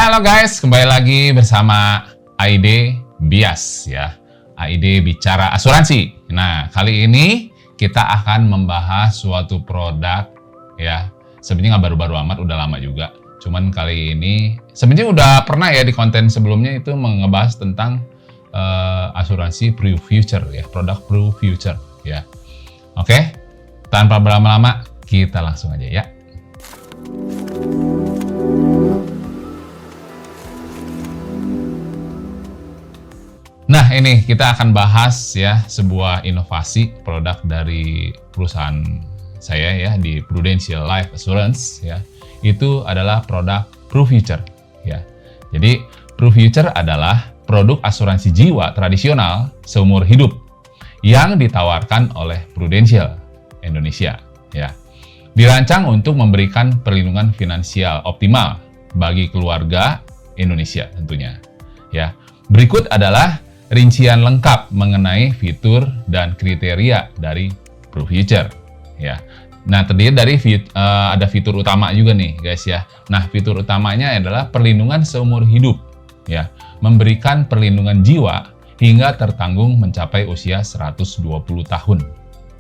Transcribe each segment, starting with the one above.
Halo guys, kembali lagi bersama AID Bias ya. AID bicara asuransi. Nah, kali ini kita akan membahas suatu produk ya. Sebenarnya nggak baru-baru amat, udah lama juga. Cuman kali ini sebenarnya udah pernah ya di konten sebelumnya itu ngebahas tentang asuransi Pru Future ya, produk Pru Future ya. Oke, tanpa berlama-lama kita langsung aja ya. Nah, ini kita akan bahas ya sebuah inovasi produk dari perusahaan saya ya di Prudential Life Assurance ya. Itu adalah produk Pru Future ya. Jadi Pru Future adalah produk asuransi jiwa tradisional seumur hidup yang ditawarkan oleh Prudential Indonesia ya. Dirancang untuk memberikan perlindungan finansial optimal bagi keluarga Indonesia tentunya ya. Berikut adalah rincian lengkap mengenai fitur dan kriteria dari Pru Future ya. Nah, terdiri dari ada fitur utama juga nih guys ya. Nah, fitur utamanya adalah perlindungan seumur hidup ya, memberikan perlindungan jiwa hingga tertanggung mencapai usia 120 tahun.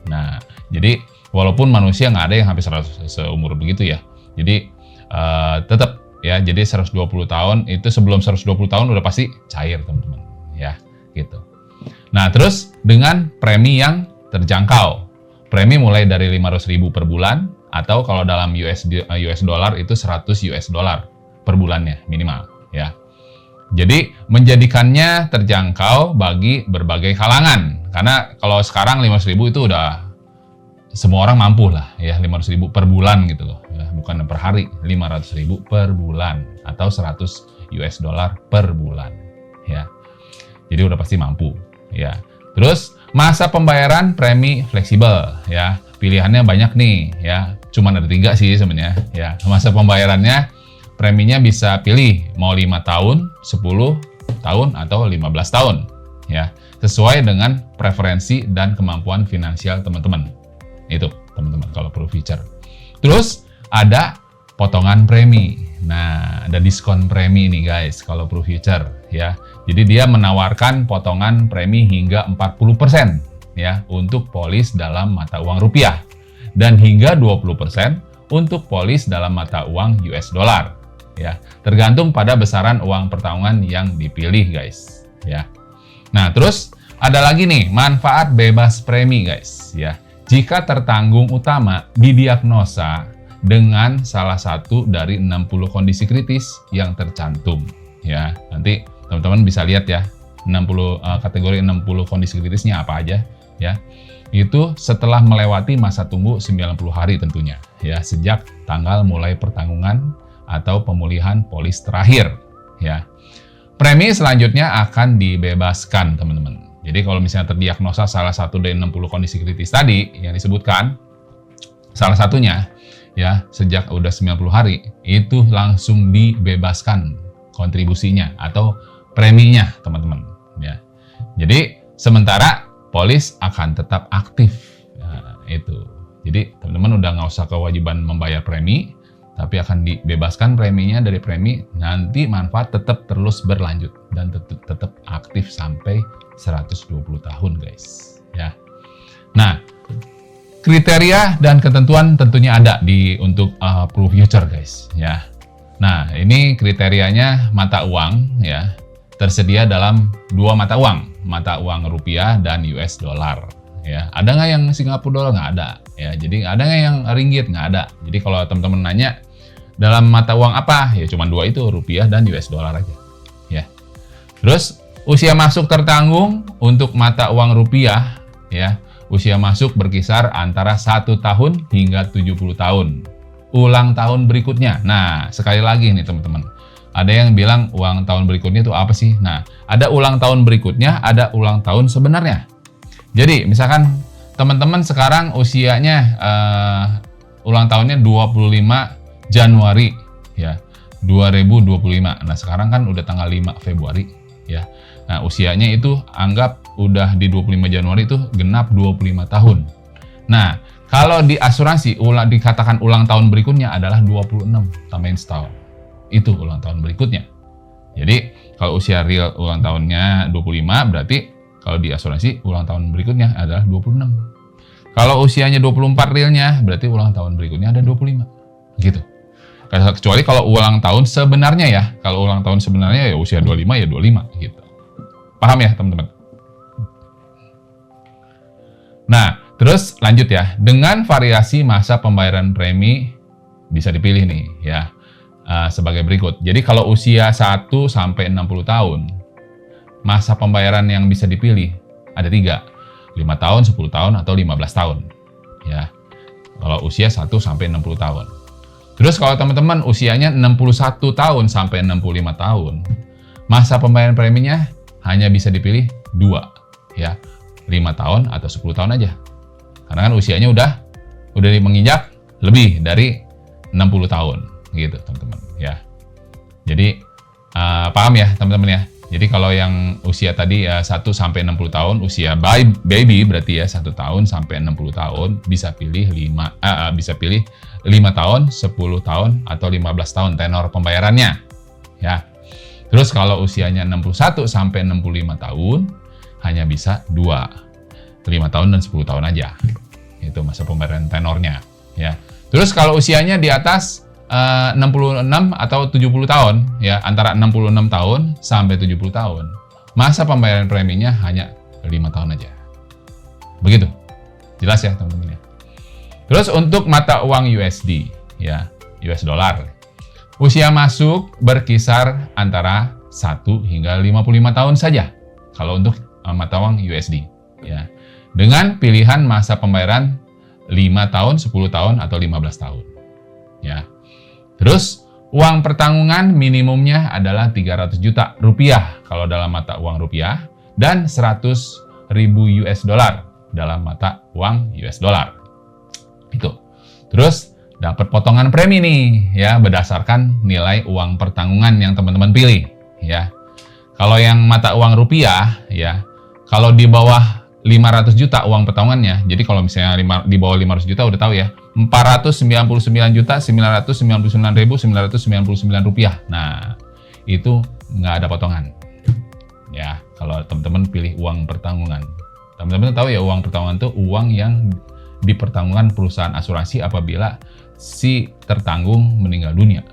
Nah, jadi walaupun manusia nggak ada yang hampir 100 seumur begitu ya. Jadi tetap ya, jadi 120 tahun itu sebelum 120 tahun udah pasti cair teman-teman ya. Gitu. Nah, terus dengan premi yang terjangkau. Premi mulai dari 500.000 per bulan atau kalau dalam US dollar itu 100 US dollar per bulannya minimal ya. Jadi menjadikannya terjangkau bagi berbagai kalangan. Karena kalau sekarang 500.000 itu udah semua orang mampu lah ya, 500.000 per bulan gitu loh ya, bukan per hari, 500.000 per bulan atau 100 US dollar per bulan ya. Jadi udah pasti mampu ya. Terus masa pembayaran premi fleksibel ya. Pilihannya banyak nih ya. Cuman ada 3 sih sebenarnya ya. Masa pembayarannya preminya bisa pilih mau 5 tahun, 10 tahun atau 15 tahun ya. Sesuai dengan preferensi dan kemampuan finansial teman-teman. Itu teman-teman kalau Pru Future. Terus ada potongan premi. Nah, ada diskon premi nih guys kalau Pru Future ya. Jadi dia menawarkan potongan premi hingga 40% ya untuk polis dalam mata uang rupiah dan hingga 20% untuk polis dalam mata uang US dollar ya. Tergantung pada besaran uang pertanggungan yang dipilih guys ya. Nah, terus ada lagi nih manfaat bebas premi guys ya. Jika tertanggung utama didiagnosa dengan salah satu dari 60 kondisi kritis yang tercantum ya. Nanti teman-teman bisa lihat ya, 60 kategori 60 kondisi kritisnya apa aja ya. Itu setelah melewati masa tunggu 90 hari tentunya ya, sejak tanggal mulai pertanggungan atau pemulihan polis terakhir ya. Premi selanjutnya akan dibebaskan teman-teman. Jadi kalau misalnya terdiagnosa salah satu dari 60 kondisi kritis tadi yang disebutkan, salah satunya ya, sejak udah 90 hari itu langsung dibebaskan kontribusinya atau preminya teman-teman ya. Jadi sementara polis akan tetap aktif ya, itu. Jadi teman-teman udah nggak usah kewajiban membayar premi, tapi akan dibebaskan preminya dari premi. Nanti manfaat tetap terus berlanjut dan tetap aktif sampai 120 tahun guys ya. Nah, kriteria dan ketentuan tentunya ada untuk Pru Future guys ya. Nah, ini kriterianya mata uang ya. Tersedia dalam 2 mata uang rupiah dan US dollar ya. Ada nggak yang Singapura dollar? Nggak ada ya. Jadi ada nggak yang ringgit? Nggak ada. Jadi kalau teman-teman nanya dalam mata uang apa, ya cuma 2 itu, rupiah dan US dollar aja ya. Terus usia masuk tertanggung untuk mata uang rupiah ya. Usia masuk berkisar antara 1 tahun hingga 70 tahun. Ulang tahun berikutnya. Nah, sekali lagi nih teman-teman. Ada yang bilang ulang tahun berikutnya itu apa sih? Nah, ada ulang tahun berikutnya, ada ulang tahun sebenarnya. Jadi, misalkan teman-teman sekarang usianya ulang tahunnya 25 Januari ya, 2025. Nah, sekarang kan udah tanggal 5 Februari ya. Nah, usianya itu anggap udah di 25 Januari itu genap 25 tahun. Nah, kalau di asuransi dikatakan ulang tahun berikutnya adalah 26 tambahin setahun itu ulang tahun berikutnya. Jadi kalau usia real ulang tahunnya 25, berarti kalau di asuransi ulang tahun berikutnya adalah 26. Kalau usianya 24 realnya, berarti ulang tahun berikutnya ada 25. Gitu. Kecuali kalau ulang tahun sebenarnya ya. Kalau ulang tahun sebenarnya ya usia 25 ya 25 gitu. Paham ya teman-teman? Nah, terus lanjut ya. Dengan variasi masa pembayaran premi bisa dipilih nih ya. Sebagai berikut. Jadi kalau usia 1 sampai 60 tahun, masa pembayaran yang bisa dipilih ada 3. 5 tahun, 10 tahun, atau 15 tahun. Ya. Kalau usia 1 sampai 60 tahun. Terus kalau teman-teman usianya 61 tahun sampai 65 tahun, masa pembayaran preminya hanya bisa dipilih 2. Ya. 5 tahun atau 10 tahun aja. Karena kan usianya udah menginjak lebih dari 60 tahun. Gitu teman-teman ya. Jadi paham ya teman-teman ya. Jadi kalau yang usia tadi 1 sampai 60 tahun, usia baby berarti ya 1 tahun sampai 60 tahun bisa pilih 5 tahun, 10 tahun atau 15 tahun tenor pembayarannya ya. Terus kalau usianya 61 sampai 65 tahun hanya bisa 2. 5 tahun dan 10 tahun aja. Itu masa pembayaran tenornya ya. Terus kalau usianya di atas 66 atau 70 tahun ya, antara 66 tahun sampai 70 tahun, masa pembayaran preminya hanya 5 tahun aja. Begitu. Jelas ya teman-teman ya. Terus untuk mata uang USD ya, US dollar. Usia masuk berkisar antara 1 hingga 55 tahun saja kalau untuk mata uang USD ya. Dengan pilihan masa pembayaran 5 tahun, 10 tahun atau 15 tahun. Ya. Terus, uang pertanggungan minimumnya adalah 300 juta rupiah kalau dalam mata uang rupiah dan 100.000 US dollar dalam mata uang US dollar. Itu. Terus, dapat potongan premi nih ya berdasarkan nilai uang pertanggungan yang teman-teman pilih ya. Kalau yang mata uang rupiah ya, kalau di bawah 500 juta uang pertanggungannya, jadi kalau misalnya di bawah 500 juta udah tahu ya, 499.999.999 rupiah. Nah, itu nggak ada potongan. Ya, kalau teman-teman pilih uang pertanggungan. Teman-teman tahu ya, uang pertanggungan itu uang yang dipertanggungan perusahaan asuransi apabila si tertanggung meninggal dunia.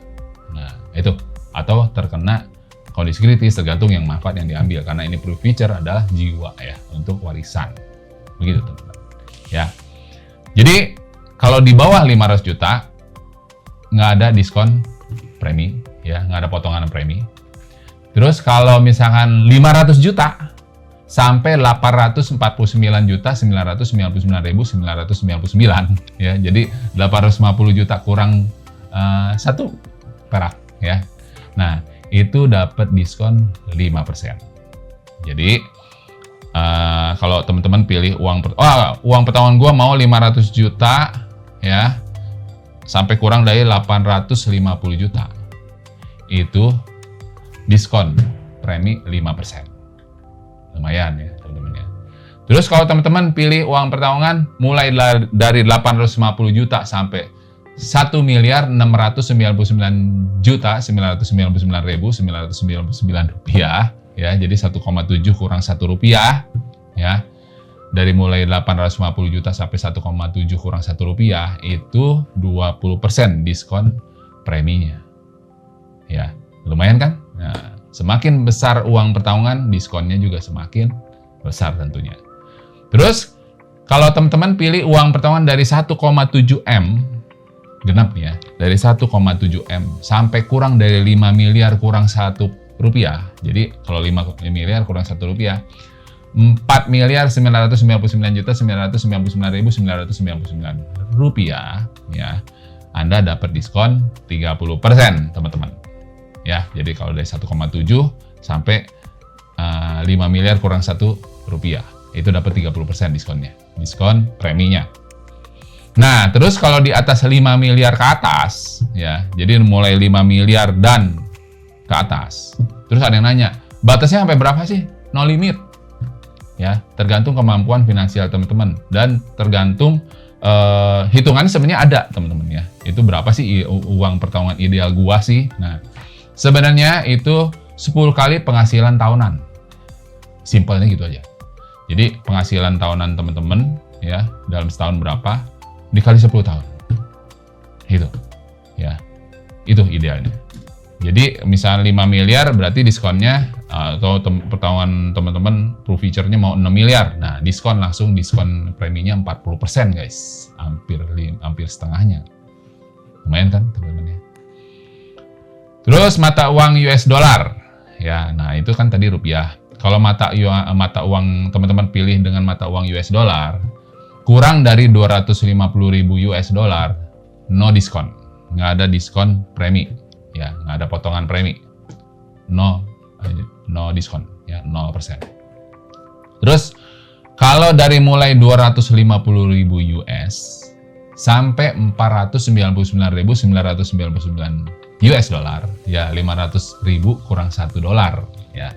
Nah, itu. Atau terkena kondisi kritis, tergantung yang manfaat yang diambil. Karena ini feature adalah jiwa ya, untuk warisan. Begitu teman-teman. Ya. Jadi, kalau di bawah 500 juta, nggak ada diskon premi, ya, nggak ada potongan premi. Terus kalau misalkan 500 juta, sampai 849.999.999, ya, jadi 850 juta kurang 1 perak, ya. Nah, itu dapat diskon 5%. Jadi, kalau teman-teman pilih uang pertanggungan gua mau 500 juta, ya, sampai kurang dari 850 juta. Itu diskon premi 5%. Lumayan ya, teman-teman ya. Terus kalau teman-teman pilih uang pertanggungan mulai dari 850 juta sampai 1.999.999.999 rupiah, ya. Jadi 1,7 kurang 1 rupiah, ya. Dari mulai 850 juta sampai 1,7 kurang 1 rupiah, itu 20% diskon preminya. Ya, lumayan kan? Nah, semakin besar uang pertanggungan, diskonnya juga semakin besar tentunya. Terus, kalau teman-teman pilih uang pertanggungan dari 1,7 M, genap nih ya, dari 1,7 M sampai kurang dari 5 miliar kurang 1 rupiah. Jadi, kalau 5 miliar kurang 1 rupiah, 4.999.999.999 rupiah, ya, Anda dapat diskon 30%, teman-teman. Ya, jadi kalau dari 1,7 sampai 5 miliar kurang 1 rupiah, itu dapat 30% diskonnya, diskon preminya. Nah, terus kalau di atas 5 miliar ke atas, ya, jadi mulai 5 miliar dan ke atas. Terus ada yang nanya, batasnya sampai berapa sih? No limit. Ya, tergantung kemampuan finansial teman-teman dan tergantung hitungannya sebenarnya ada, teman-teman ya. Itu berapa sih uang pertanggungan ideal gua sih? Nah, Sebenarnya itu 10 kali penghasilan tahunan. Simpelnya gitu aja. Jadi penghasilan tahunan teman-teman ya dalam setahun berapa dikali 10 tahun. Gitu. Ya. Itu idealnya. Jadi misalnya 5 miliar berarti diskonnya atau pertahuan teman-teman Pro Future-nya mau 6 miliar. Nah, langsung diskon preminya 40% guys. Hampir setengahnya. Lumayan kan teman-teman ya. Terus mata uang US dollar. Ya, nah itu kan tadi rupiah. Kalau mata uang teman-teman pilih dengan mata uang US dollar kurang dari 250.000 US dollar, no diskon. Nggak ada diskon premi. Ya, nggak ada potongan premi. No diskon. Ya, 0%. Terus, kalau dari mulai 250.000 US sampai 499.999 US dollar, ya 500.000 kurang $1, ya.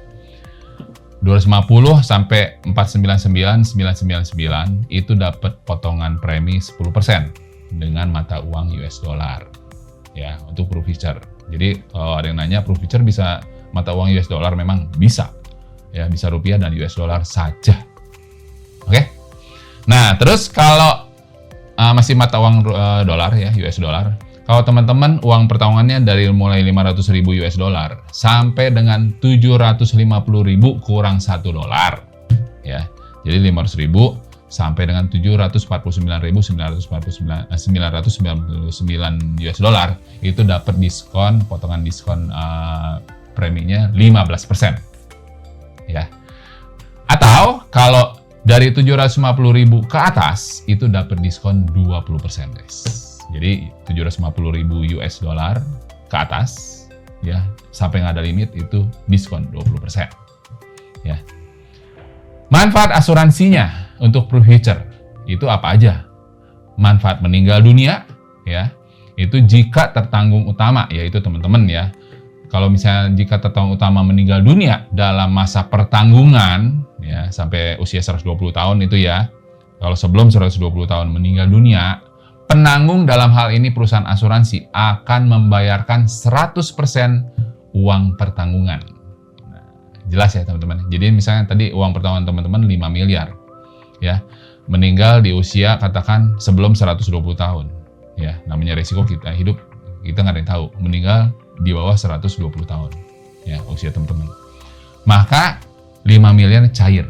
250 sampai 499.999 itu dapat potongan premi 10% dengan mata uang US dollar. Ya, untuk Pro Future. Jadi kalau ada yang nanya Pro Future bisa mata uang US dollar, memang bisa. Ya, bisa rupiah dan US dollar saja. Oke. Nah, terus kalau masih mata uang dolar ya, US dollar. Kalau teman-teman uang pertahuannya dari mulai 500.000 US dollar sampai dengan 750.000 kurang $1 ya. Jadi 500.000 sampai dengan 749.999 US dollar itu dapat diskon, potongan diskon preminya 15%. Ya. Atau kalau dari 750.000 ke atas itu dapat diskon 20% guys. Jadi 750.000 US dollar ke atas ya sampai nggak ada limit itu diskon 20%. Ya. Manfaat asuransinya untuk Pro Future itu apa aja? Manfaat meninggal dunia ya. Itu jika tertanggung utama, yaitu teman-teman ya. Kalau misalnya jika tertanggung utama meninggal dunia dalam masa pertanggungan ya sampai usia 120 tahun itu ya. Kalau sebelum 120 tahun meninggal dunia, penanggung dalam hal ini perusahaan asuransi akan membayarkan 100% uang pertanggungan. Nah, jelas ya teman-teman. Jadi misalnya tadi uang pertanggungan teman-teman 5 miliar. Ya, meninggal di usia katakan sebelum 120 tahun. Ya, namanya resiko kita hidup, kita nggak ada yang tahu. Meninggal di bawah 120 tahun. Ya, usia teman-teman. Maka 5 miliar cair.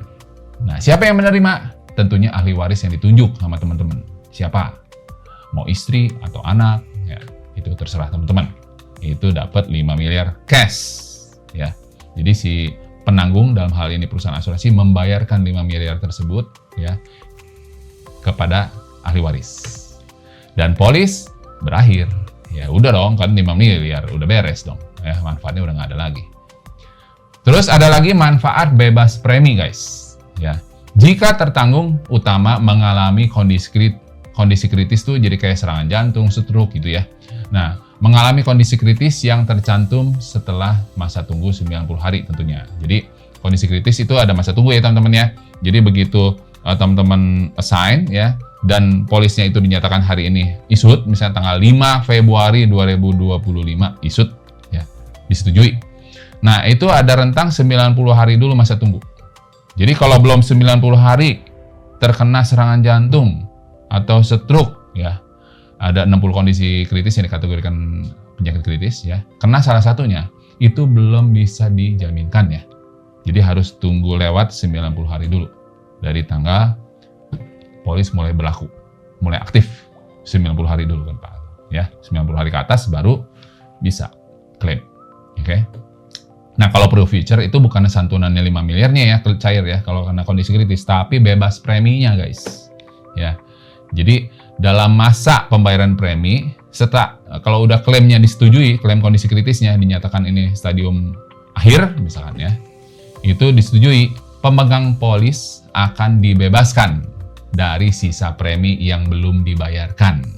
Nah, siapa yang menerima? Tentunya ahli waris yang ditunjuk sama teman-teman. Siapa? Mau istri atau anak, ya itu terserah teman-teman. Itu dapat 5 miliar cash, ya. Jadi si penanggung dalam hal ini perusahaan asuransi membayarkan 5 miliar tersebut, ya, kepada ahli waris. Dan polis berakhir, ya udah dong kan 5 miliar, udah beres dong, ya manfaatnya udah nggak ada lagi. Terus ada lagi manfaat bebas premi guys, ya. Jika tertanggung utama mengalami kondisi kritis tuh jadi kayak serangan jantung, stroke gitu ya. Nah, mengalami kondisi kritis yang tercantum setelah masa tunggu 90 hari tentunya. Jadi, kondisi kritis itu ada masa tunggu ya teman-teman ya. Jadi begitu teman-teman assign ya, dan polisnya itu dinyatakan hari ini isut, misalnya tanggal 5 Februari 2025 isut ya, disetujui. Nah, itu ada rentang 90 hari dulu masa tunggu. Jadi kalau belum 90 hari terkena serangan jantung atau stroke ya, ada 60 kondisi kritis yang dikategorikan penyakit kritis ya, kena salah satunya itu belum bisa dijaminkan ya. Jadi harus tunggu lewat 90 hari dulu dari tanggal polis mulai berlaku, mulai aktif 90 hari dulu kan Pak ya, 90 hari ke atas baru bisa klaim. Oke. Nah, kalau Pro Future itu bukan santunannya 5 miliarnya ya, cair ya kalau kena kondisi kritis, tapi bebas preminya guys. Ya. Jadi dalam masa pembayaran premi, setelah kalau udah klaimnya disetujui, klaim kondisi kritisnya dinyatakan ini stadium akhir misalkan ya, itu disetujui, pemegang polis akan dibebaskan dari sisa premi yang belum dibayarkan.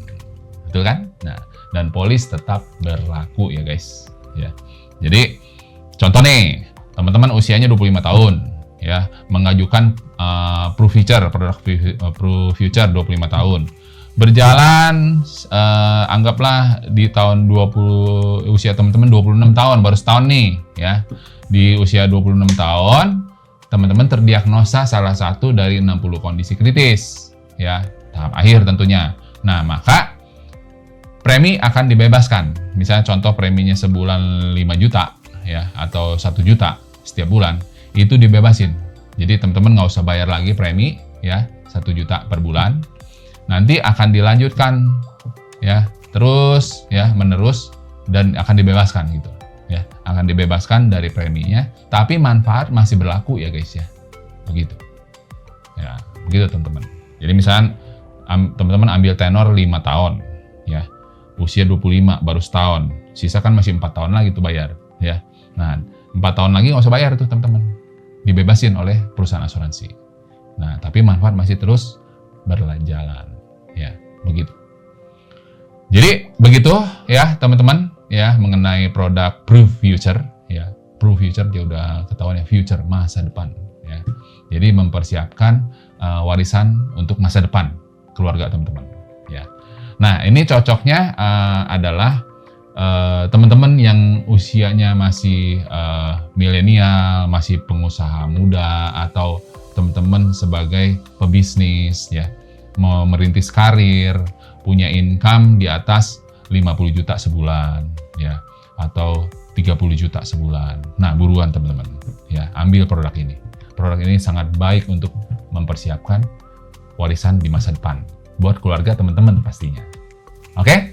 Betul kan? Nah, dan polis tetap berlaku ya guys. Ya. Jadi contoh nih, teman-teman usianya 25 tahun ya, mengajukan Pro Future, produk Pro Future 25 tahun. berjalan anggaplah di tahun usia teman-teman 26 tahun, baru setahun nih ya. Di usia 26 tahun, teman-teman terdiagnosa salah satu dari 60 kondisi kritis ya, tahap akhir tentunya. Nah, maka premi akan dibebaskan. Misalnya contoh preminya sebulan 5 juta ya, atau 1 juta setiap bulan, itu dibebasin. Jadi teman-teman nggak usah bayar lagi premi ya, 1 juta per bulan. Nanti akan dilanjutkan ya, terus ya, menerus, dan akan dibebaskan gitu ya, akan dibebaskan dari preminya, tapi manfaat masih berlaku ya guys ya, begitu ya, begitu teman-teman. Jadi misalnya teman-teman ambil tenor 5 tahun ya, usia 25 baru setahun, sisa kan masih 4 tahun lagi tuh bayar ya. Nah, 4 tahun lagi nggak usah bayar tuh teman-teman, dibebasin oleh perusahaan asuransi. Nah, tapi manfaat masih terus berjalan ya, begitu. Jadi begitu ya teman-teman ya, mengenai produk Proof Future ya. Proof Future dia udah ketahuan ya, future, masa depan ya. Jadi mempersiapkan warisan untuk masa depan keluarga teman-teman ya. Nah, ini cocoknya adalah teman-teman yang usianya masih milenial, masih pengusaha muda, atau teman-teman sebagai pebisnis ya, mau merintis karir, punya income di atas 50 juta sebulan ya, atau 30 juta sebulan. Nah, buruan teman-teman ya, ambil produk ini. Produk ini sangat baik untuk mempersiapkan warisan di masa depan buat keluarga teman-teman pastinya. Oke?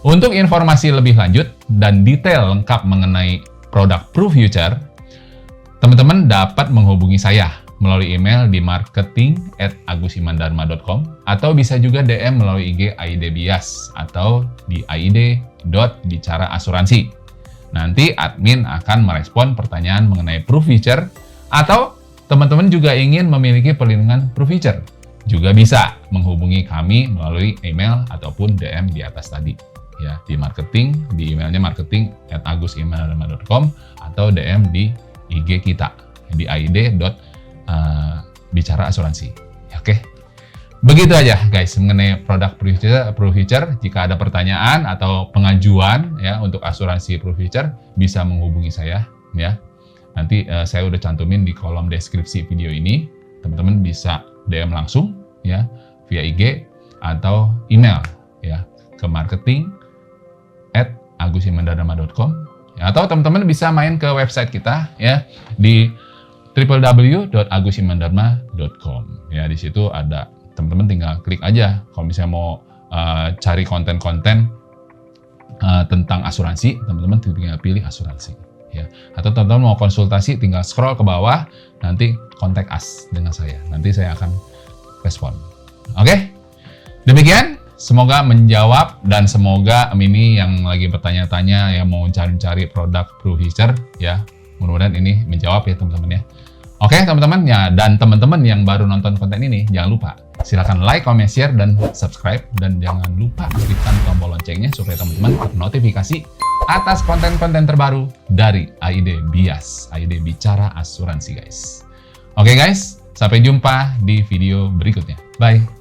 Untuk informasi lebih lanjut dan detail lengkap mengenai produk Proof Future, teman-teman dapat menghubungi saya melalui email di marketing@agusimandharma.com, atau bisa juga DM melalui IG AID Bias atau di aid.bicara asuransi. Nanti admin akan merespon pertanyaan mengenai Proof Future, atau teman-teman juga ingin memiliki perlindungan Proof Future, juga bisa menghubungi kami melalui email ataupun DM di atas tadi ya, di marketing, di emailnya marketing@agusimandharma.com, atau DM di IG kita di aid.bicara asuransi. Oke. Begitu aja guys mengenai produk Proof Future. Jika ada pertanyaan atau pengajuan ya untuk asuransi Proof Future, bisa menghubungi saya ya. Nanti saya udah cantumin di kolom deskripsi video ini. Teman-teman bisa DM langsung ya via IG atau email ya ke marketing@agusimandharma.com, ya, atau teman-teman bisa main ke website kita ya di www.agusimandharma.com ya. Di situ ada, teman-teman tinggal klik aja kalau misalnya mau cari konten-konten tentang asuransi, teman-teman tinggal pilih asuransi ya. Atau teman-teman mau konsultasi, tinggal scroll ke bawah, nanti kontak us dengan saya, nanti saya akan respon. Oke, demikian, semoga menjawab, dan semoga ini yang lagi bertanya-tanya yang mau cari-cari produk Proof Future ya, mudah-mudahan ini menjawab ya teman-teman ya. Oke teman-teman ya, dan teman-teman yang baru nonton konten ini, jangan lupa silakan like, comment, share, dan subscribe, dan jangan lupa aktifkan tombol loncengnya supaya teman-teman ternotifikasi atas konten-konten terbaru dari AID Bias, AID Bicara Asuransi guys. Oke guys, sampai jumpa di video berikutnya. Bye.